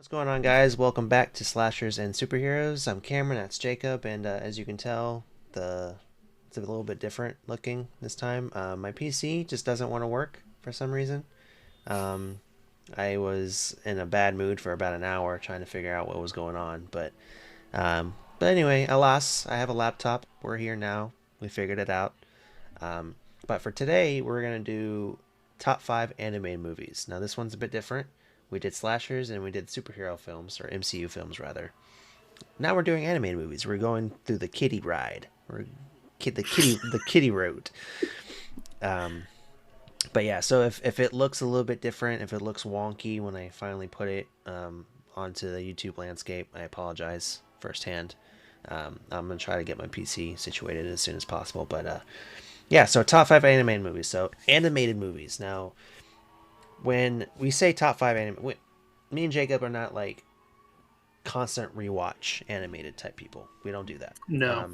What's going on, guys? Welcome back to Slashers and Superheroes. I'm Cameron, that's Jacob, and as you can tell, it's a little bit different looking this time. My PC just doesn't want to work for some reason. Um, I was in a bad mood for about an hour trying to figure out what was going on, but anyway, alas, I have a laptop. We're here now. We figured it out. Um, but for today, we're gonna do top five animated movies. Now, this one's a bit different. We did slashers and we did superhero films, or MCU films rather. Now we're doing animated movies. We're going through the kiddie ride. The kiddie road. Um, but yeah, so if it looks a little bit different, if it looks wonky when I finally put it onto the YouTube landscape, I apologize firsthand. I'm gonna try to get my PC situated as soon as possible. But yeah, so top five animated movies. So animated movies. Now, when we say top five anime, me and Jacob are not like constant rewatch animated type people. We don't do that. No.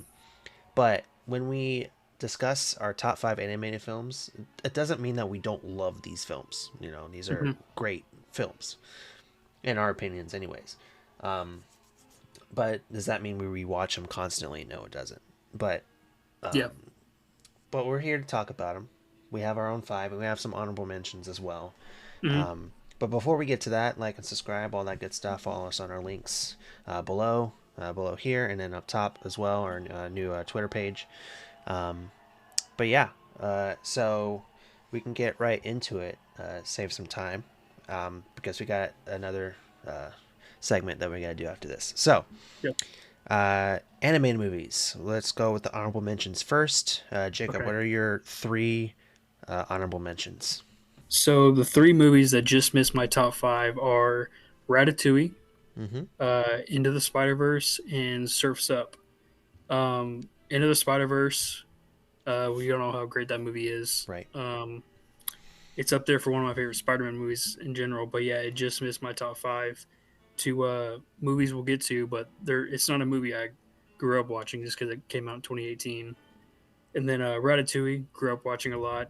But when we discuss our top five animated films, it doesn't mean that we don't love these films. You know, these are hmm great films, in our opinions, anyways. Um, but does that mean we rewatch them constantly? No, it doesn't. But Yeah. um, but we're here to talk about them. We have our own five, and we have some honorable mentions as well. hmm But before we get to that, like and subscribe, all that good stuff. Follow us on our links below here, and then up top as well, our new Twitter page. Um, but yeah, so we can get right into it. Save some time because we got another segment that we got to do after this. So, Yeah. animated movies. Let's go with the honorable mentions first. Jacob, Okay. what are your three honorable mentions? So the three movies that just missed my top five are Ratatouille, Mm-hmm. Into the Spider Verse, and Surfs Up. Into the Spider Verse. We don't know how great that movie is. Right. It's up there for one of my favorite Spider Man movies in general. But yeah, it just missed my top five. To movies we'll get to, but it's not a movie I grew up watching just because it came out in 2018. And then Ratatouille, grew up watching a lot.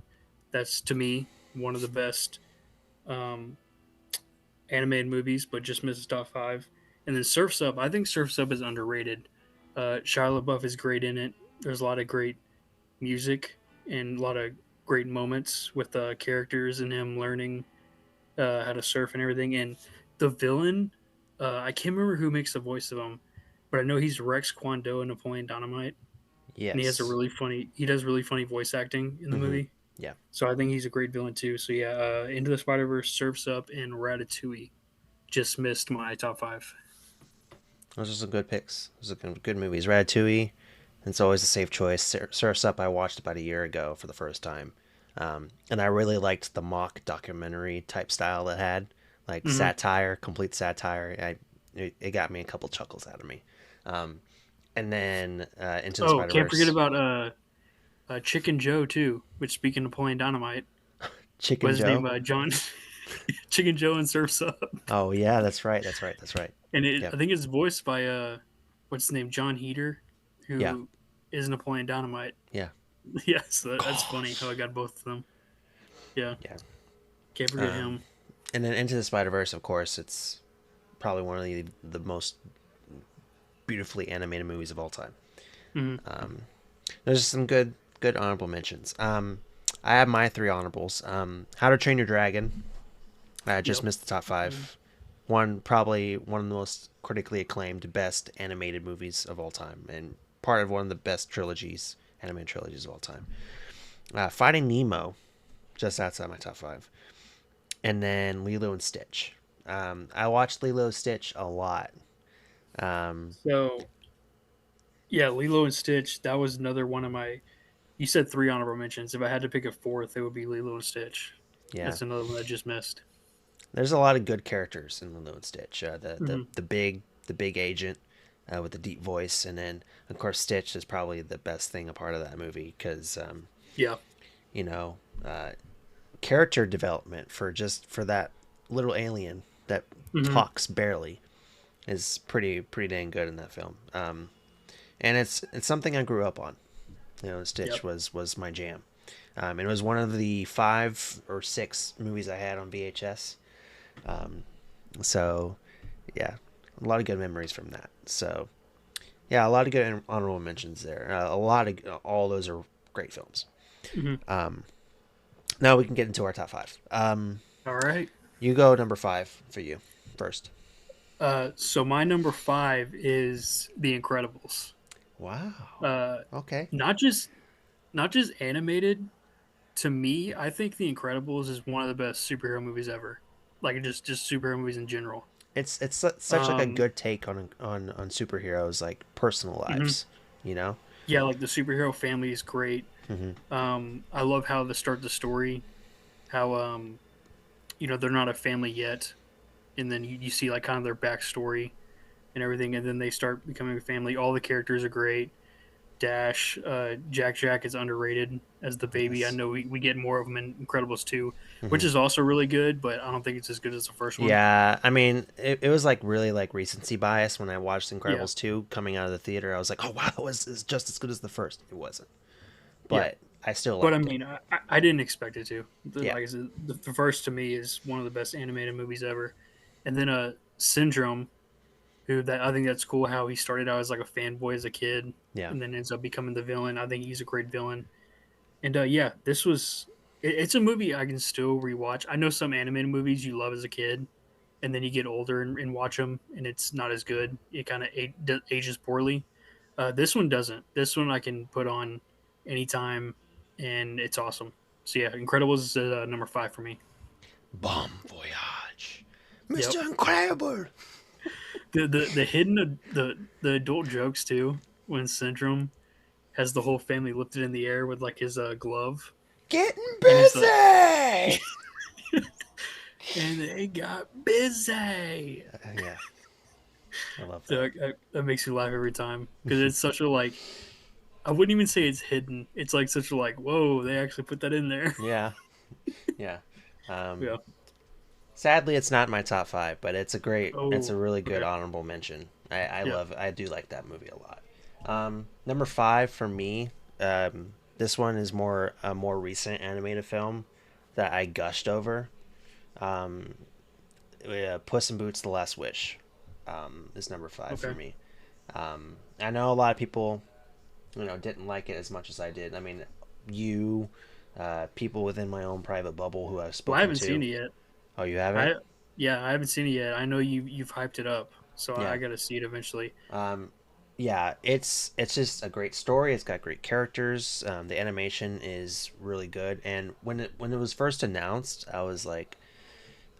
That's to me one of the best um, animated movies, but just misses top five. And then Surfs Up, I think Surfs Up is underrated. Shia LaBeouf is great in it. There's a lot of great music and a lot of great moments with characters and him learning how to surf and everything. And the villain, I can't remember who makes the voice of him, but I know he's Rex Kwon Do in Napoleon Dynamite, and Yes. he does really funny voice acting in the Mm-hmm. movie. Yeah. So I think he's a great villain too. So yeah, Into the Spider Verse, Surfs Up, and Ratatouille just missed my top five. Those are some good picks. Those are good movies. Ratatouille, it's always a safe choice. Surf's Up, I watched about a year ago for the first time. And I really liked the mock documentary type style it had, like hmm satire, complete satire. It got me a couple chuckles out of me. Um, and then Into the Oh, Spider can't forget Verse, about Chicken Joe too. Which speaking of Napoleon Dynamite, Chicken what's his name? Joe. John Chicken Joe and Surfs Up, Oh yeah, that's right. That's right. That's right. and Yep. I think it's voiced by what's his name? John Heater, Yeah. who is Napoleon Dynamite. Yeah. Yeah, so that's funny how I Gosh. got both of them. Yeah, Yeah. can't forget Um, him. and then Into the Spider Verse, of course, it's probably one of the most beautifully animated movies of all time. hmm Um, there's some good honorable mentions. I have my three honorables. How to Train Your Dragon. I just Yep. missed the top Mhm. five. Probably one of the most critically acclaimed best animated movies of all time, and part of one of the best animated trilogies of all time. Finding Nemo, just outside my top five, and then Lilo and Stitch. I watched Lilo and Stitch a lot. Um, So yeah, Lilo and Stitch. That was another one of my. You said three honorable mentions. If I had to pick a fourth, it would be Lilo and Stitch. yeah, That's another one I just missed. there's a lot of good characters in Lilo and Stitch. The hmm the big agent with the deep voice, and then of course Stitch is probably the best thing a part of that movie because Yeah. you know uh, character development for that little alien that hmm talks barely is pretty dang good in that film. And it's something I grew up on. You know, Stitch Yep. was my jam. It was one of the five or six movies I had on VHS. Um, so Yeah, a lot of good memories from that. So yeah, a lot of good honorable mentions there. A lot of all those are great films. Hmm. Um, Now we can get into our top five. All right. You go number five for you first. So my number five is The Incredibles. Wow. Uh, Okay. not just not just animated. To me, I think The Incredibles is one of the best superhero movies ever. Like just superhero movies in general. Such like a Um, good take on superheroes like personal mhm. lives. You know. Yeah, like the superhero family is great. Hmm. I love how they start the story. How they're not a family yet, and then you see like kind of their backstory and everything, and then they start becoming a family. All the characters are great. Dash, Jack is underrated as the baby. I Yes. know we get more of him in Incredibles 2, which Hmm. is also really good, but I don't think it's as good as the first one. Yeah, I mean, it was like really like recency bias when I watched Yeah, Incredibles 2 coming out of the theater. I was like, oh wow, it was is just as good as the first. It wasn't, yeah. but I still But I liked it. mean, I didn't expect it to. Yeah. Like I said, the first to me is one of the best animated movies ever. And then Syndrome, who that I think that's cool how he started out as like a fanboy as a kid Yeah. and then ends up becoming the villain. I think he's a great villain. And yeah, it's a movie I can still rewatch. I know some animated movies you love as a kid, and then you get older and watch them, and it's not as good. It kind of ages poorly. This one doesn't. This one I can put on anytime, and it's awesome. So yeah, Incredibles is number five for me. Bon voyage, Yep. Mr. Incredible. The hidden the adult jokes too when Syndrome has the whole family lifted in the air with like his glove, Getting and he's like, busy. and they got busy. Yeah, I love So that. that makes me laugh every time because it's such a like I wouldn't even say it's hidden. It's like such a like whoa they actually put that in there. Yeah, yeah. Um, Yeah. Sadly, it's not my top five, but it's a Oh. really good Okay. honorable mention. Yeah. I do like that movie a lot. Number five for me, this one is more a more recent animated film that I gushed over. Um, Puss in Boots: The Last Wish, is number five for Okay. me. I know a lot of people, didn't like it as much as I did. I mean, you, people within my own private bubble who I've Well, I spoken haven't seen to. it yet. Oh, you haven't? I Yeah, I haven't seen it yet. I know you've hyped it up, so I Yeah. got to see it eventually. Um, yeah, it's just a great story. It's got great characters. The animation is really good. And when it was first announced, I was like,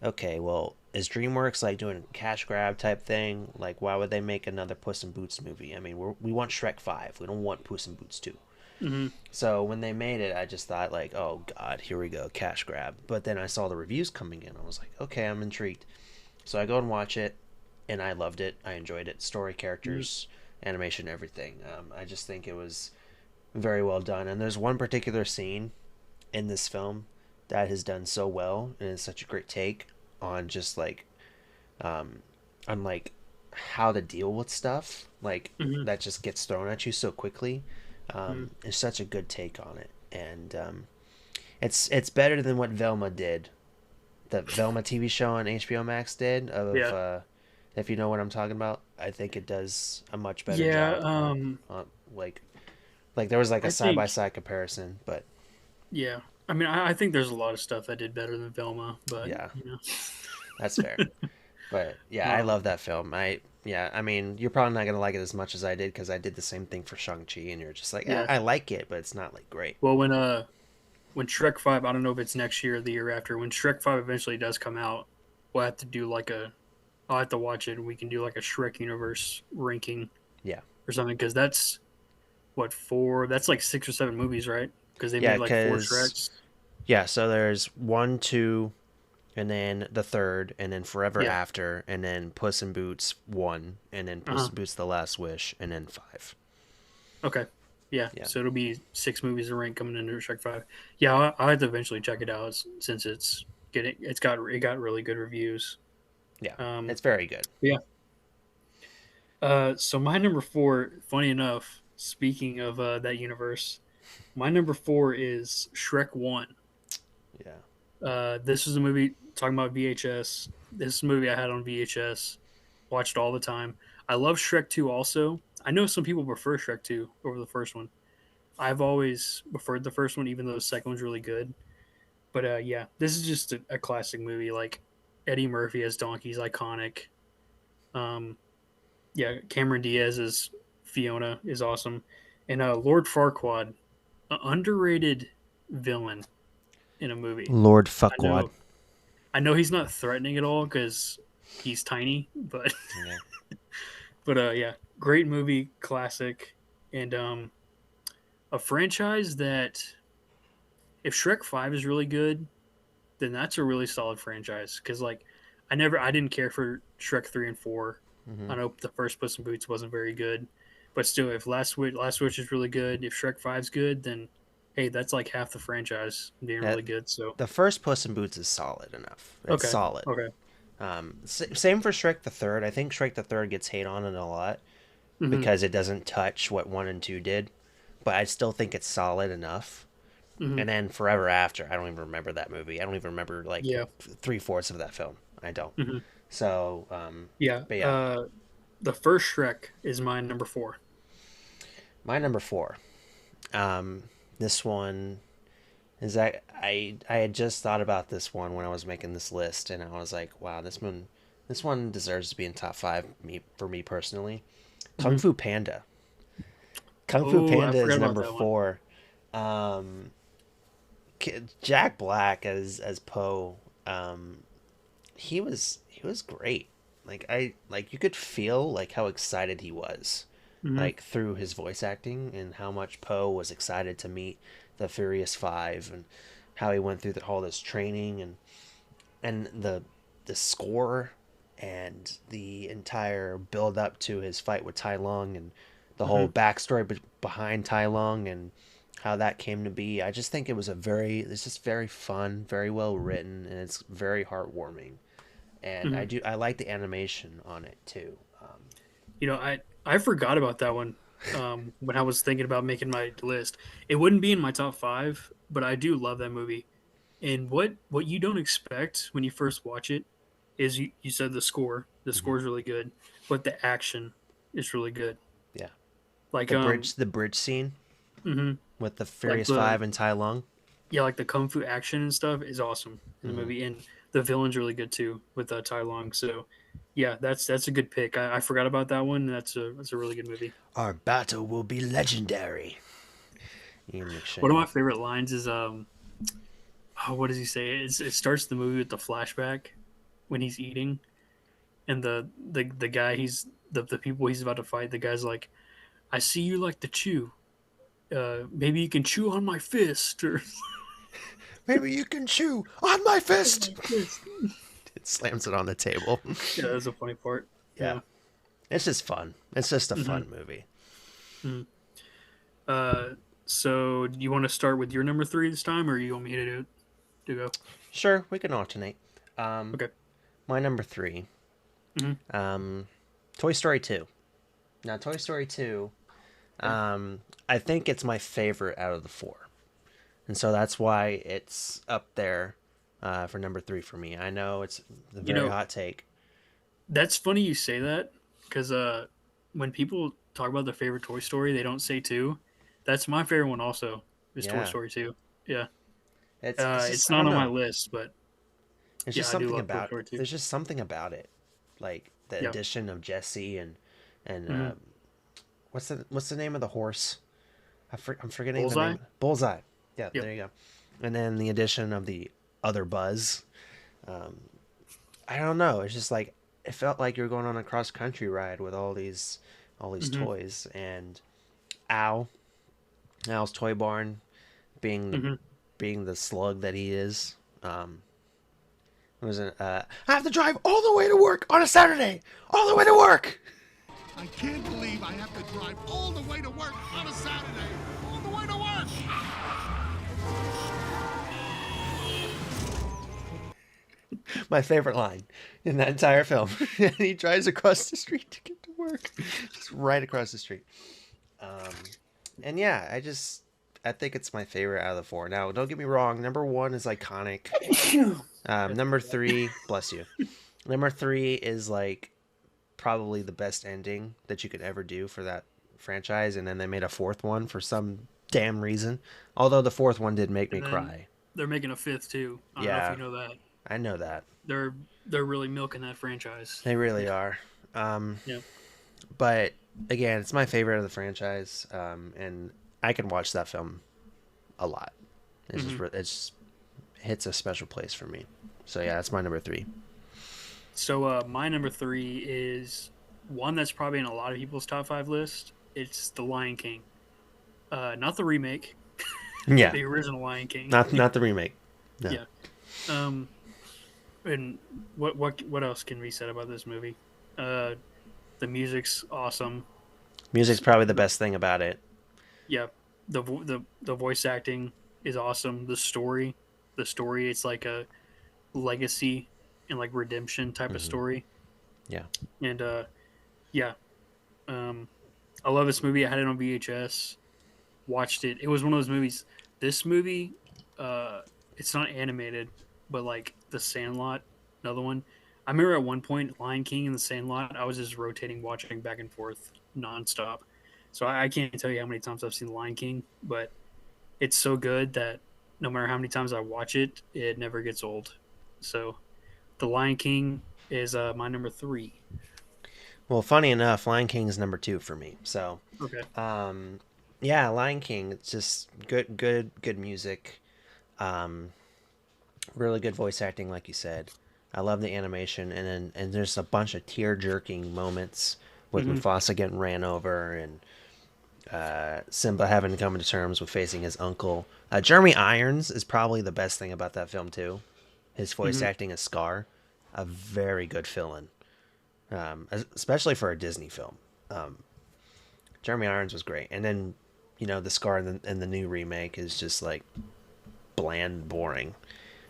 okay, well, is DreamWorks like doing a cash grab type thing? Like, why would they make another Puss in Boots movie? I mean, we want Shrek 5. We don't want Puss in Boots 2. Hmm. So when they made it, I just thought like, oh God, here we go, cash grab. But then I saw the reviews coming in. I was like, okay, I'm intrigued. So I go and watch it, and I loved it. I enjoyed it. Story, Hmm. characters, animation, everything. I just think it was very well done. And there's one particular scene in this film that has done so well, and it's such a great take on just like, um, on like how to deal with stuff like Hmm. that just gets thrown at you so quickly. Hmm. It's such a good take on it, and it's better than what Velma did. The Velma TV show on HBO Max did of Yeah. if you know what I'm talking about. I think it does a much better Yeah. job on like there was like a I side by think. side comparison, but Yeah. I mean, I think there's a lot of stuff that did better than Velma, but yeah, you know. that's fair. But yeah, I Um, love that film. I mean, you're probably not gonna like it as much as I did because I did the same thing for Shang Chi, and you're just like, yeah. I like it, but it's not like great. Well, when Shrek 5, I don't know if it's next year or the year after. When Shrek 5 eventually does come out, we'll have to do like a I'll have to watch it and we can do like a Shrek universe ranking Yeah, or something cuz that's what four that's like 6 or 7 movies, right? Cuz they yeah, made like four because Shreks. yeah, so there's one, two, and then the third, and then Forever Yeah. After, and then Puss in Boots 1, and then Puss Uh-huh. in Boots: The Last Wish, and then 5. Okay. Yeah, Yeah, so it'll be 6 movies to rank coming into Shrek 5. Yeah, I'll have to eventually check it out since it got really good reviews. yeah, Um it's very good. yeah. So my number 4, funny enough, speaking of that universe, my number 4 is Shrek 1. Yeah, This is a movie talking about VHS. This is a movie I had on VHS. Watched all the time. I love Shrek 2 also. I know some people prefer Shrek 2 over the first one. I've always preferred the first one, even though the second one's really good. But yeah, this is just a classic movie. Like Eddie Murphy as Donkey's iconic. Um, yeah, Cameron Diaz as Fiona is awesome, and Lord Farquaad, an underrated villain in a movie. Lord I Fuckwad. know, I know he's not threatening at all because he's tiny, but Yeah. yeah, great movie, classic, and a franchise that if Shrek 5 is really good, then that's a really solid franchise. Because like, I didn't care for Shrek 3 and 4. Hmm. I know the first Puss in Boots wasn't very good, but still, if Last Wish is really good, if Shrek 5's good, then hey, that's like half the franchise being Yeah, really good. So the first Puss in Boots is solid enough. It's okay, solid. okay, Same for Shrek the Third. I think Shrek the Third gets hate on it a lot hmm because it doesn't touch what one and two did, but I still think it's solid enough. hmm And then Forever After, I don't even remember that movie. I don't even remember like yeah, 3/4 of that film. I don't. hmm So, yeah. but yeah, The first Shrek is my number 4. my number four. Um, this one is I had just thought about this one when I was making this list, and I was like, wow, this one deserves to be in top five for me personally. Kung hmm Fu Panda. Kung Fu Oh, I Panda is forgot about number that one. four. Um, Jack Black as Poe. He was great. Like you could feel like how excited he was, hmm like through his voice acting and how much Poe was excited to meet the Furious Five and how he went through all this training and the score and the entire build up to his fight with Tai Lung and the whole hmm backstory behind Tai Lung and how that came to be. I just think it's just very fun, very well written, and it's very heartwarming. And hmm I like the animation on it too. I forgot about that one when I was thinking about making my list. It wouldn't be in my top 5, but I do love that movie. And what you don't expect when you first watch it is you said the score. The Hmm. score is really good, but the action is really good. Yeah, Like the bridge scene mhm, with the like Furious the Five and Tai Lung. yeah, like the kung fu action and stuff is awesome in the Hmm. movie, and the villain's really good too with Tai Long. So yeah, that's a good pick. I forgot about that one. That's a really good movie. Our battle will be legendary. Ian One of my McShane. favorite lines is oh, what does he say? It starts the movie with the flashback when he's eating, and the guy the people he's about to fight. The guy's like, "I see you like to chew. Maybe you can chew on my fist or Maybe you can chew on my on fist. my fist." It slams it on the table. Yeah, that's a funny part. Yeah, Yeah. it's just fun. It's just a hmm fun movie. hmm Uh, so do you want to start with your number 3 this time, or you want me to go? Sure, we can alternate. Um, Okay. my number three, hmm um, Toy Story 2. Now, Toy Story 2, Okay. I think it's my favorite out of the four. And so that's why it's up there for number three for me. I know it's a You very know, hot take. that's funny you say that because when people talk about their favorite Toy Story, they don't say 2. That's my favorite one also. Is Toy Yeah. Story 2. Yeah. It's just, It's I not don't on my know. list, but It's yeah, just I do something love Toy about, Story 2. there's just something about it. Like the Yeah. addition of Jesse and hmm what's the name of the horse? I'm forgetting the Bullseye. name. Bullseye. Yeah, Yep. there you go. And then the addition of the other Buzz. Um, I don't know. It's just like it felt like you're going on a cross country ride with all these hmm toys and Al, Al's toy barn being the hmm being the slug that he is. It was I have to drive all the way to work on a Saturday, all the way to work. I can't believe I have to drive all the way to work on a Saturday. All the way to work. My favorite line in that entire film. And he drives across the street to get to work, just right across the street. Um, and yeah, I think it's my favorite out of the four. Now, don't get me wrong. Number one is iconic. Number three, bless you. Number three is like probably the best ending that you could ever do for that franchise, and then they made a fourth one for some damn reason. Although the fourth one did make me And then cry. They're making a fifth too. I don't know Yeah. if you know that. I know that. They're really milking that franchise. They really are. Yeah. But again, it's my favorite of the franchise, and I can watch that film a lot. It's just hits a special place for me. So yeah, that's my number 3. So my number 3 is one that's probably in a lot of people's top 5 list. It's The Lion King. Not the remake. Yeah, The original Lion King. not the remake. No. Yeah. And what else can be said about this movie? The music's awesome. Music's probably the best thing about it. Yeah. The voice acting is awesome. The story, it's like a legacy and like redemption type of story. Yeah. And yeah. I love this movie. I had it on VHS. Watched it. It was one of those movies. This movie, it's not animated, but like The Sandlot, another one. I remember at one point, Lion King and The Sandlot, I was just rotating, watching back and forth nonstop. So I can't tell you how many times I've seen Lion King, but it's so good that no matter how many times I watch it, it never gets old. So The Lion King is my number 3. Well, funny enough, Lion King is number 2 for me. So, Okay. yeah, Lion King. It's just good music. Really good voice acting, like you said. I love the animation, and there's a bunch of tear jerking moments with Mufasa getting ran over and Simba having to come to terms with facing his uncle. Jeremy Irons is probably the best thing about that film too. His voice acting as Scar, a very good villain, especially for a Disney film. Jeremy Irons was great, and then the Scar in the new remake is just like bland, boring.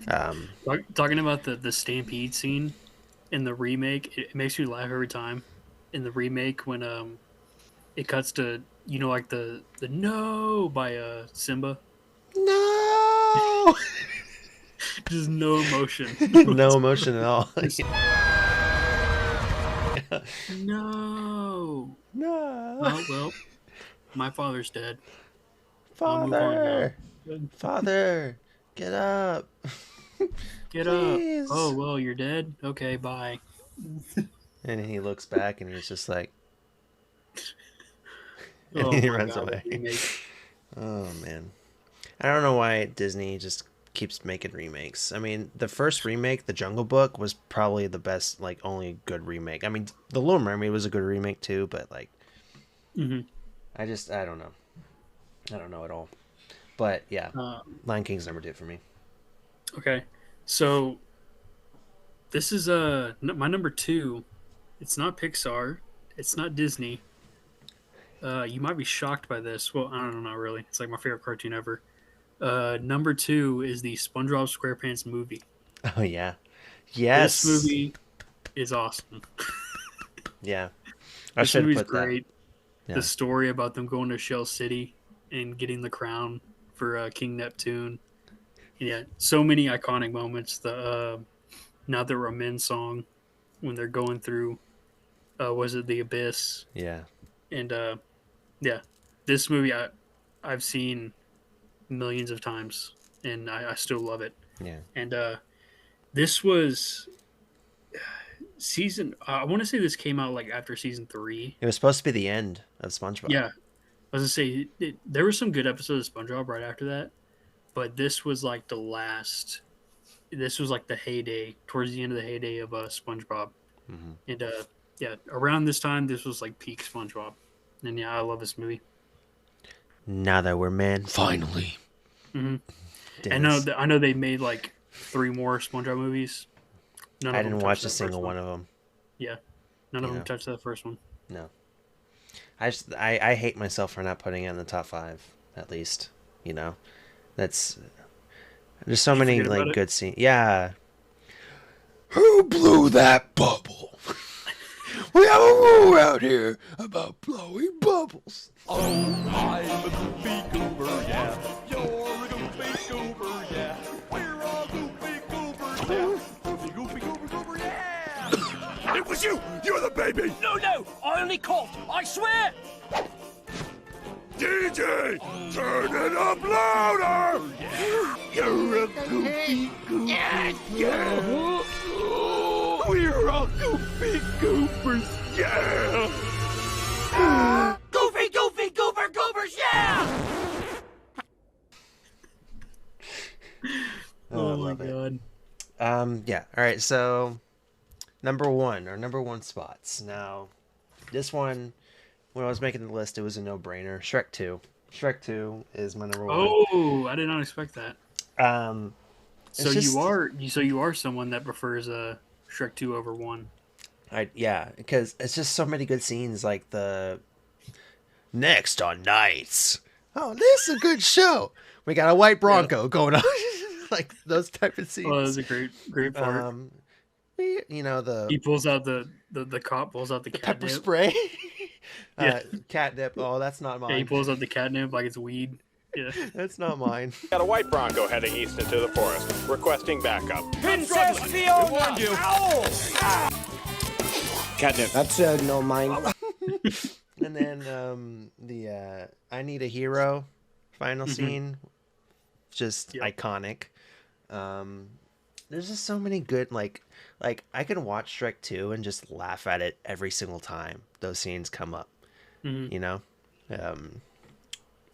Talking about the stampede scene in the remake, it makes me laugh every time. In the remake, when it cuts to like the no by Simba, No, just no emotion. no emotion at all. No. No, Well, my father's dead. I'll move on Father, get up. Get Please. up. Oh, well, you're dead? Okay, bye. And he looks back and he's just like, and Oh he my runs God, away. that remake. Oh man, I don't know why Disney just keeps making remakes. I mean, the first remake, The Jungle Book, was probably the best, like only good remake. I mean, The Little Mermaid was a good remake too, but like, I don't know. I don't know at all. But yeah, Lion King's number 2 for me. Okay, so this is my number 2. It's not Pixar. It's not Disney. You might be shocked by this. Well, I don't know, not really. It's like my favorite cartoon ever. Number 2 is the SpongeBob SquarePants movie. Oh yeah, yes. This movie is awesome. Yeah, I This should movie's put that. great. Yeah. The story about them going to Shell City and getting the crown for King Neptune. Yeah, so many iconic moments. The Now That We're Men song when they're going through, was it the Abyss? Yeah. And yeah, this movie I've seen millions of times, and I still love it. Yeah. And this was season. I want to say this came out like after season 3. It was supposed to be the end of SpongeBob. Yeah, I was gonna say there were some good episodes of SpongeBob right after that, but this was like the last. This was like the heyday, towards the end of the heyday of SpongeBob, and yeah, around this time, this was like peak SpongeBob, and yeah, I love this movie. Now that we're men, finally. I know they made like 3 more SpongeBob movies. None I of them didn't watch touched a that single first one of them. Yeah, none of Yeah. them touched that first one. No. I hate myself for not putting it in the top 5, at least. That's there's so many forget about like it? good scenes. Yeah. Who blew that bubble? We have a rule out here about blowing bubbles. Oh, I'm a goofy goober, yeah. You're a goofy goober, yeah. We're all goofy goobers, yeah. Goofy goober, yeah. It was was you! You're the baby! No, I only coughed. I swear. DJ, turn it up louder! You're a goofy yeah! We're all goofy goofers, yeah! Goofy, goobers, yeah! Oh, I my love it. god. Yeah. All right. So, number one spots. Now, this one, when I was making the list, it was a no-brainer. Shrek 2. Shrek 2 is my number one. Oh, I did not expect that. It's So just- you are someone that prefers Shrek 2 over 1. because it's just so many good scenes, like the next on Nights. Oh, this is a good show. We got a white Bronco going on, like those type of scenes. Oh, that was a great part. The He pulls out the cop pulls out the pepper catnip. spray. Yeah. Catnip. Oh, that's not Yeah, mine. he pulls out the catnip like it's weed. Yeah. That's not mine. Got a white Bronco heading east into the forest, requesting backup. Princess Fiona. Ow! Catnip. That's no mine. And then the I Need a Hero final scene, just Yep. iconic. There's just so many good like I can watch Shrek 2 and just laugh at it every single time those scenes come up. Mhm. You know,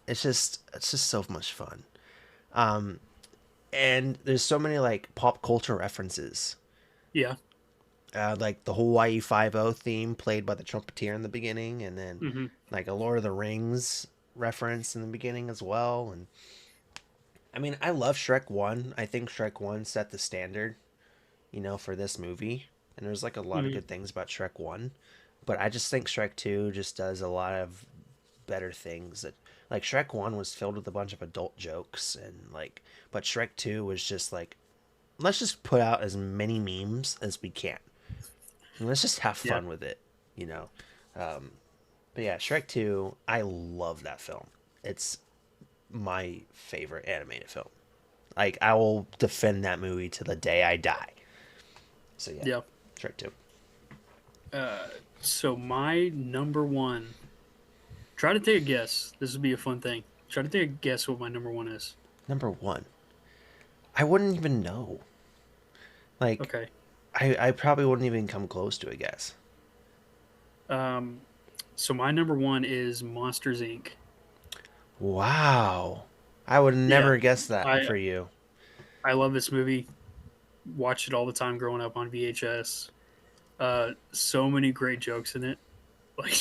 it's just so much fun. And there's so many like pop culture references. Yeah. Like the Hawaii 5-0 theme played by the trumpeter in the beginning, and then like a Lord of the Rings reference in the beginning as well. And I mean, I love Shrek 1. I think Shrek 1 set the standard, for this movie. And there's like a lot of good things about Shrek 1. But I just think Shrek 2 just does a lot of better things. That like Shrek 1 was filled with a bunch of adult jokes, and but Shrek 2 was just like, let's just put out as many memes as we can. And let's just have fun with it, But yeah, Shrek 2, I love that film. It's my favorite animated film. Like, I will defend that movie to the day I die. So yeah, Yeah. Shrek 2. So my number one. Try to take a guess. This would be a fun thing. Try to take a guess what my number one is. Number 1. I wouldn't even know. Like, Okay. I probably wouldn't even come close to a guess. So my number one is Monsters Inc. Wow. I would never guess that I- for you. I love this movie. Watched it all the time growing up on VHS. So many great jokes in it. Like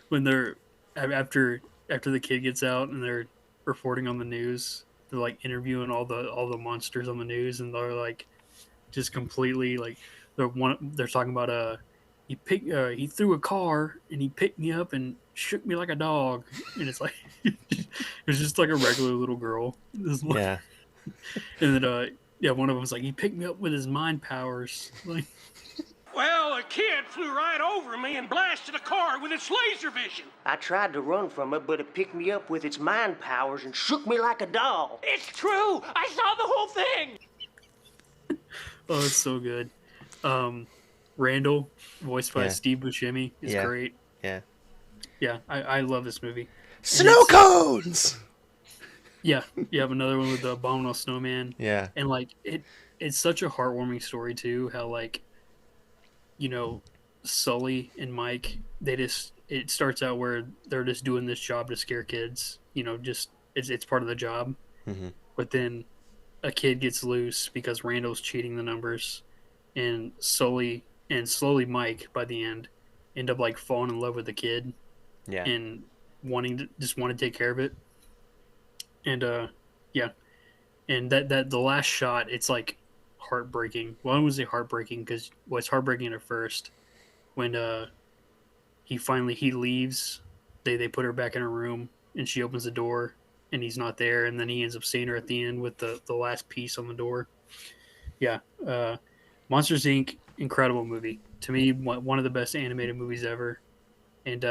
when they're after the kid gets out and they're reporting on the news, they're like interviewing all the monsters on the news, and they're like just completely like they're talking about he threw a car and he picked me up and shook me like a dog, and it's like it's just like a regular little girl. This one- Yeah. And then one of them was like, he picked me up with his mind powers. Like, Well, a kid flew right over me and blasted a car with its laser vision. I tried to run from it, but it picked me up with its mind powers and shook me like a dog. It's true. I saw the whole thing. oh, it's so good. Randall, voiced by Yeah. Steve Buscemi, is Yeah. great. Yeah. Yeah, I love this movie. Snow cones. Yeah, you have another one with the Abominable Snowman, Yeah. and like it's such a heartwarming story too. How Sully and Mike, it starts out where they're just doing this job to scare kids. Just it's part of the job. Mm-hmm. But then a kid gets loose because Randall's cheating the numbers, and Sully and slowly Mike by the end end up like falling in love with the kid Yeah. and want to take care of it. And and that the last shot, it's like heartbreaking. Well, I wouldn't say heartbreaking because it's heartbreaking at first when he leaves. They put her back in her room and she opens the door and he's not there, and then he ends up seeing her at the end with the last piece on the door. Yeah, Monsters Inc. Incredible movie to me, one of the best animated movies ever, and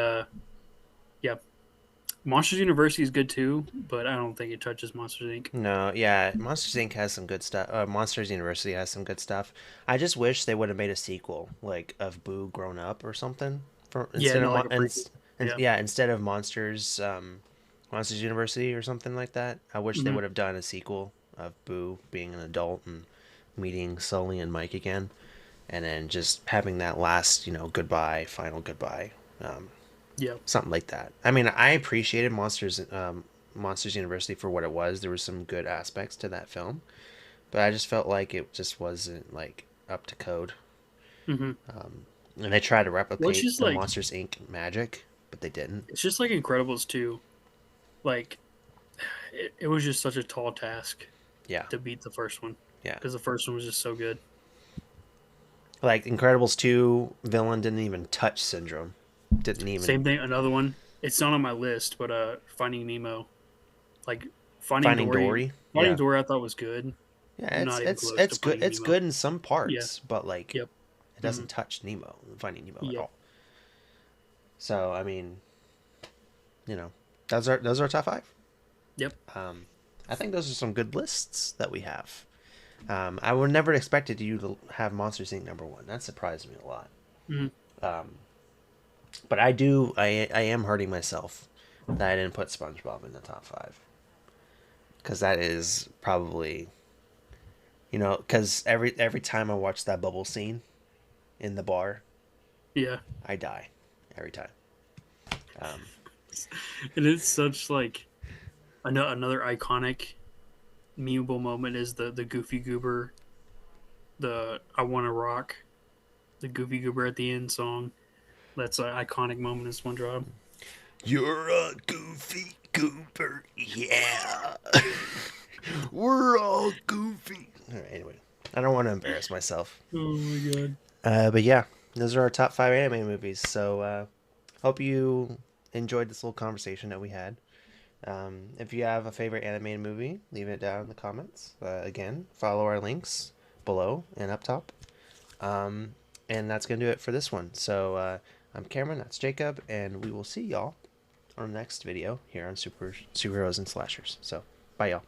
Monsters University is good too, but I don't think it touches Monsters Inc. No, yeah, Monsters Inc. has some good stuff. Monsters University has some good stuff. I just wish they would have made a sequel, like of Boo grown up or something, for Yeah, instead no, of like a prequel. Yeah. yeah, instead of Monsters University or something like that. I wish they would have done a sequel of Boo being an adult and meeting Sully and Mike again, and then just having that last, goodbye, final goodbye. Yeah. Something like that. I mean, I appreciated Monsters University for what it was. There were some good aspects to that film, but I just felt like it just wasn't like up to code. Mm-hmm. And they tried to replicate just the like- Monsters Inc. magic, but they didn't. It's just like Incredibles 2. Like, it was just such a tall task Yeah, to beat the first one. yeah. Because the first one was just so good. Like Incredibles 2 villain didn't even touch Syndrome. Didn't even. Same thing, another one. It's not on my list, but Finding Nemo. Like, Finding Dory. Finding Yeah. Dory I thought was good. Yeah, Not even it's close it's to good. Finding It's Nemo. good in some parts, but like Yep. it doesn't touch Finding Nemo at Yep. all. So I mean, those are our top 5. Yep. I think those are some good lists that we have. I would never expected you to have Monsters Inc. number 1. That surprised me a lot. But I am hurting myself that I didn't put SpongeBob in the top 5. Because that is probably, because every time I watch that bubble scene in the bar, Yeah. I die every time. And it's such like another iconic memeable moment is the Goofy Goober, the I Wanna Rock, the Goofy Goober at the end song. That's an iconic moment in SpongeBob. You're a goofy goober, yeah. We're all goofy. All right, anyway, I don't want to embarrass myself. Oh my god. But yeah, those are our top 5 anime movies. So hope you enjoyed this little conversation that we had. If you have a favorite animated movie, leave it down in the comments. Again, follow our links below and up top. And that's going to do it for this one. So I'm Cameron, that's Jacob, and we will see y'all on the next video here on Superheroes and Slashers. So, bye y'all.